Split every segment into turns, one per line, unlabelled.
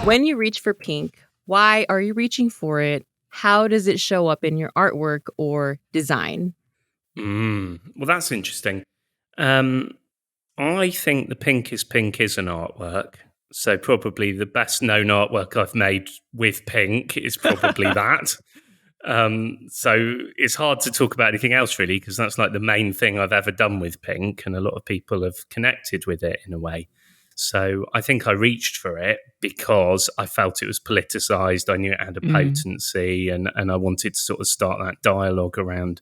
When you reach for pink, why are you reaching for it? How does it show up in your artwork or design?
Well, that's interesting. I think the Pinkiest Pink is an artwork. So probably the best known artwork I've made with pink is probably that. So it's hard to talk about anything else really, because that's like the main thing I've ever done with pink, and a lot of people have connected with it in a way. So I think I reached for it because I felt it was politicized. I knew it had a potency, and I wanted to sort of start that dialogue around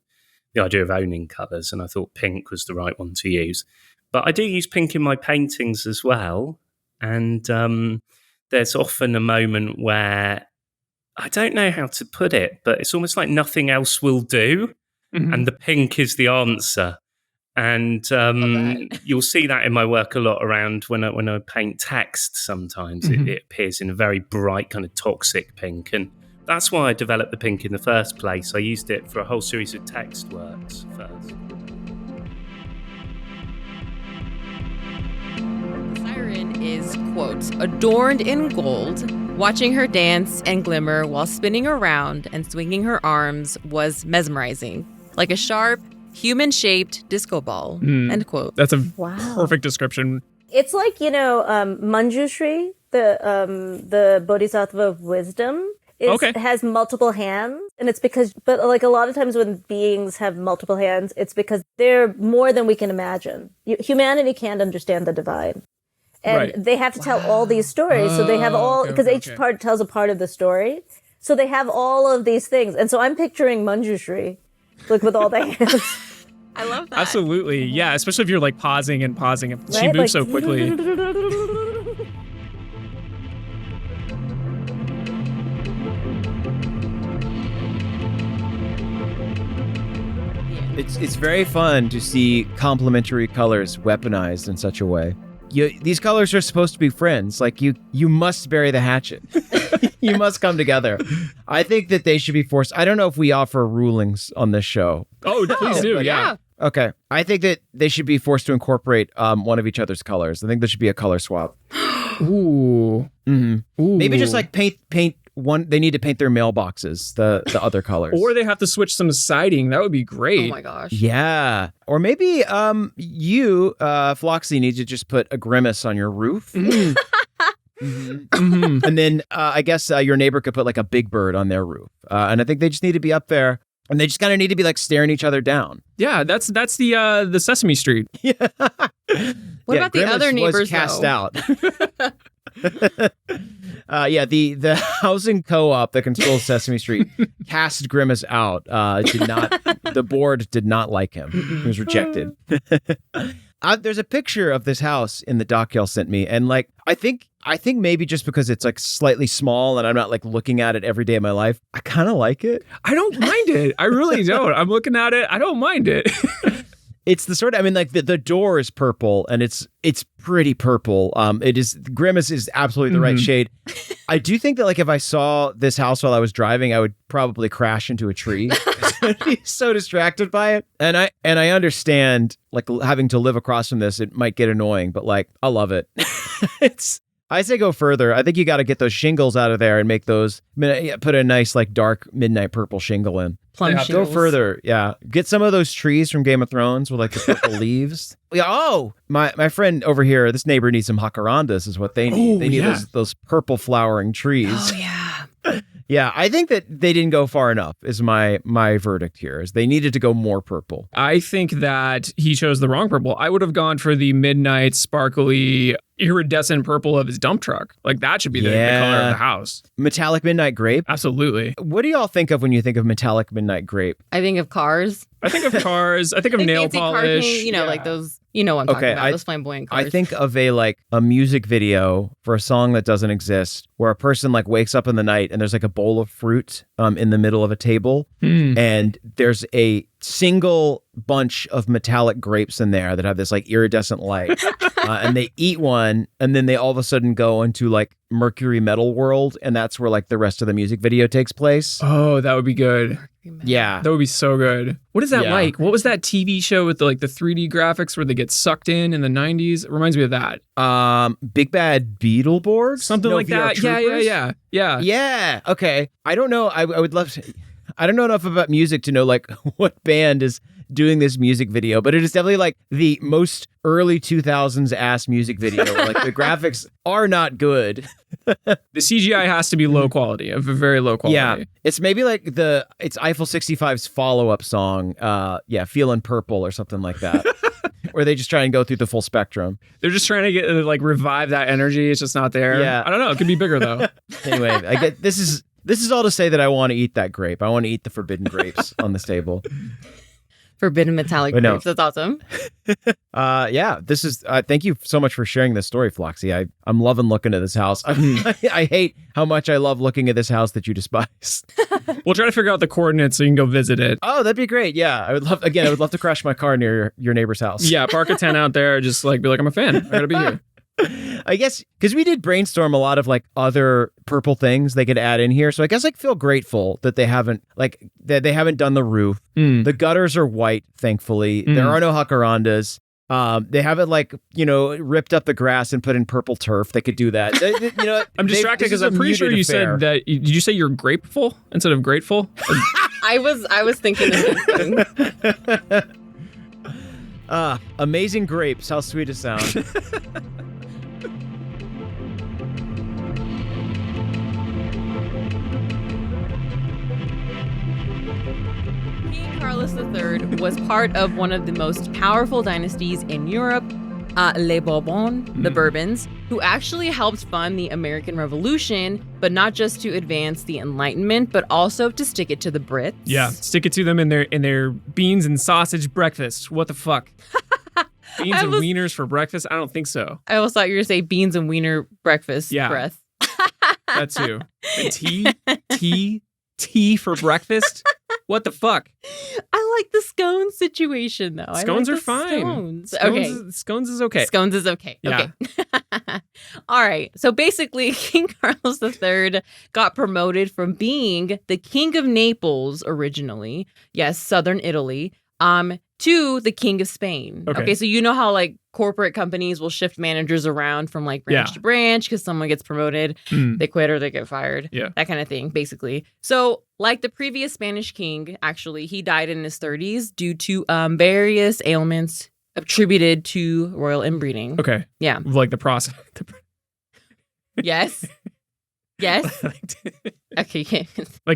the idea of owning colours, and I thought pink was the right one to use. But I do use pink in my paintings as well, and there's often a moment where I don't know how to put it, but it's almost like nothing else will do, and the pink is the answer. And you'll see that in my work a lot around when I paint text sometimes. It appears in a very bright kind of toxic pink, and that's why I developed the pink in the first place. I used it for a whole series of text works first.
Siren is, quote, adorned in gold. Watching her dance and glimmer while spinning around and swinging her arms was mesmerizing, like a sharp, human-shaped disco ball, end quote.
That's a perfect description.
It's like, Manjushri, the Bodhisattva of wisdom, has multiple hands. And it's but like a lot of times when beings have multiple hands, it's because they're more than we can imagine. Humanity can't understand the divine. And they have to tell all these stories. So they have because each part tells a part of the story. So they have all of these things. And so I'm picturing Manjushri. Like with all the hands.
I love that.
Absolutely. Yeah, especially if you're like pausing and pausing. Right? She moves so quickly.
It's very fun to see complementary colors weaponized in such a way. These colors are supposed to be friends. Like you must bury the hatchet. You must come together. I think that they should be forced. I don't know if we offer rulings on this show.
Oh, please do. Yeah.
Okay. I think that they should be forced to incorporate one of each other's colors. I think there should be a color swap.
Ooh.
Mm-hmm. Ooh. Maybe just like paint one. They need to paint their mailboxes the other colors,
or they have to switch some siding. That would be great.
Oh my gosh.
Yeah. Or maybe you, Floxy, need to just put a grimace on your roof. And then I guess your neighbor could put like a big bird on their roof. And I think they just need to be up there, and they just kind of need to be like staring each other down.
Yeah, that's the Sesame Street.
Yeah.
What about the other neighbors?
Was cast out. The housing co-op that controls Sesame Street cast Grimace out. The board did not like him. He was rejected. There's a picture of this house in the doc y'all sent me, and like I think maybe just because it's like slightly small and I'm not like looking at it every day of my life, I kind of like it.
I don't mind it. I really don't. I'm looking at it. I don't mind it.
It's the sort of, I mean, like the door is purple and it's pretty purple. Grimace is absolutely the right shade. I do think that like if I saw this house while I was driving, I would probably crash into a tree. I'd be so distracted by it. And I understand like having to live across from this, it might get annoying, but like I love it. I say go further. I think you got to get those shingles out of there and make those, put a nice like dark midnight purple shingle in.
Plum
Go further. Yeah. Get some of those trees from Game of Thrones with like the purple leaves. Yeah. Oh, my friend over here, this neighbor needs some jacarandas is what they need. They need those purple flowering trees.
Oh, yeah.
Yeah, I think that they didn't go far enough is my verdict here, is they needed to go more purple.
I think that he chose the wrong purple. I would have gone for the midnight, sparkly, iridescent purple of his dump truck. Like that should be the color of the house.
Metallic midnight grape?
Absolutely.
What do y'all think of when you think of metallic midnight grape?
I think of cars.
I think of cars. I think of nail polish.
Paint, like those, what I'm talking about, those flamboyant cars.
I think of a music video for a song that doesn't exist, where a person like wakes up in the night and there's like a bowl of fruit in the middle of a table, and there's a single bunch of metallic grapes in there that have this like iridescent light, and they eat one, and then they all of a sudden go into like Mercury Metal World, and that's where like the rest of the music video takes place.
Oh, that would be good.
Yeah.
That would be so good. What is that like? What was that TV show with the 3D graphics where they get sucked in the 90s? It reminds me of that.
Big Bad Beetleborgs?
Something like
VR
that.
Troopers? Yeah. Okay. I don't know. I would love to. I don't know enough about music to know what band is doing this music video, but it is definitely the most early 2000s ass music video. The graphics are not good.
The CGI has to be low quality, of a very low quality.
Yeah, it's maybe it's Eiffel 65's follow-up song, Feelin' Purple or something like that, where they just try and go through the full spectrum.
They're just trying to get revive that energy. It's just not there.
Yeah.
I don't know. It could be bigger though.
Anyway, I get this is all to say that I want to eat that grape. I want to eat the forbidden grapes on this table.
Forbidden metallic grapes. That's awesome.
This is. Thank you so much for sharing this story, Floxy. I'm loving looking at this house. I hate how much I love looking at this house that you despise.
We'll try to figure out the coordinates so you can go visit it.
Oh, that'd be great. Yeah, I would love to crash my car near your neighbor's house.
Yeah, park a tent out there. Just be like, I'm a fan. I gotta be here.
I guess because we did brainstorm a lot of other purple things they could add in here. So I guess feel grateful that they haven't done the roof. The gutters are white, thankfully. There are no jacarandas. They haven't ripped up the grass and put in purple turf. They could do that.
I'm distracted because I'm pretty sure you said that. Did you say you're grateful instead of grateful?
I was thinking the same thing.
Amazing grapes. How sweet it sounds.
King Carlos III was part of one of the most powerful dynasties in Europe, Les Bourbons, the Bourbons, who actually helped fund the American Revolution, but not just to advance the Enlightenment, but also to stick it to the Brits.
Yeah, stick it to them in their beans and sausage breakfast. What the fuck? Beans and wieners for breakfast? I don't think so.
I always thought you were going to say beans and wiener breakfast breath.
That too. And tea for breakfast? What the fuck?
I like the scones situation, though.
Scones are fine. Scones is okay.
Scones is okay.
Yeah.
Okay. All right. So basically, King Carlos III got promoted from being the King of Naples originally, yes, southern Italy, to the King of Spain. Okay, so you know how corporate companies will shift managers around from branch to branch because someone gets promoted, they quit or they get fired, that kind of thing, basically. So like the previous Spanish king, actually, he died in his 30s due to various ailments attributed to royal inbreeding.
Okay.
Yeah.
Like the process.
Yes. Yes. Okay.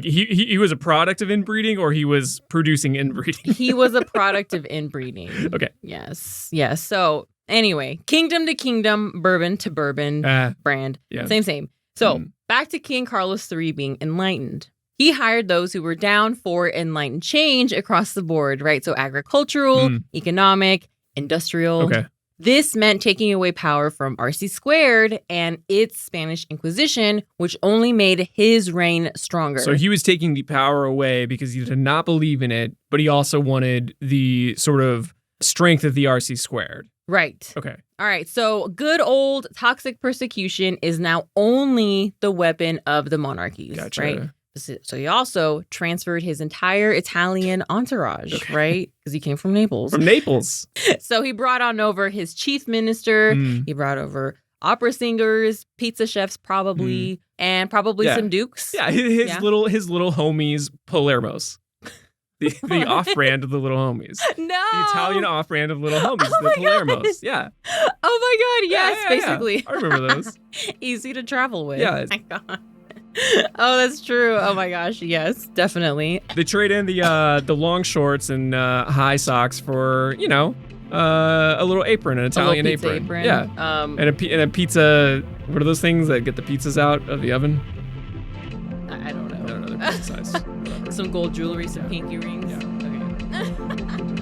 He was a product of inbreeding, or he was producing inbreeding?
He was a product of inbreeding.
Okay.
Yes. So anyway, kingdom to kingdom, bourbon to bourbon, brand. Yeah. Same. So back to King Carlos III being enlightened. He hired those who were down for enlightened change across the board, right? So agricultural, economic, industrial.
Okay.
This meant taking away power from RC² and its Spanish Inquisition, which only made his reign stronger.
So he was taking the power away because he did not believe in it, but he also wanted the sort of strength of the RC².
Right.
Okay.
All right. So good old toxic persecution is now only the weapon of the monarchies.
Gotcha.
Right? So he also transferred his entire Italian entourage, right? Because he came from Naples.
From Naples.
So he brought on over his chief minister. He brought over opera singers, pizza chefs, probably, and probably some dukes.
Yeah, his little homies, Palermos. The off-brand of the little homies.
No.
The Italian off-brand of little homies, the Palermos. God. Yeah.
Oh my God, yes, basically.
Yeah. I remember those.
Easy to travel with.
Yeah.
Oh my God. Oh, that's true. Oh my gosh, yes, definitely.
They trade in the long shorts and high socks for, a little apron, an Italian apron. Yeah. And a pizza. What are those things that get the pizzas out of the oven?
I don't know.
I don't know. They're pizza size.
Some gold jewelry, some pinky rings.
Yeah.
Okay.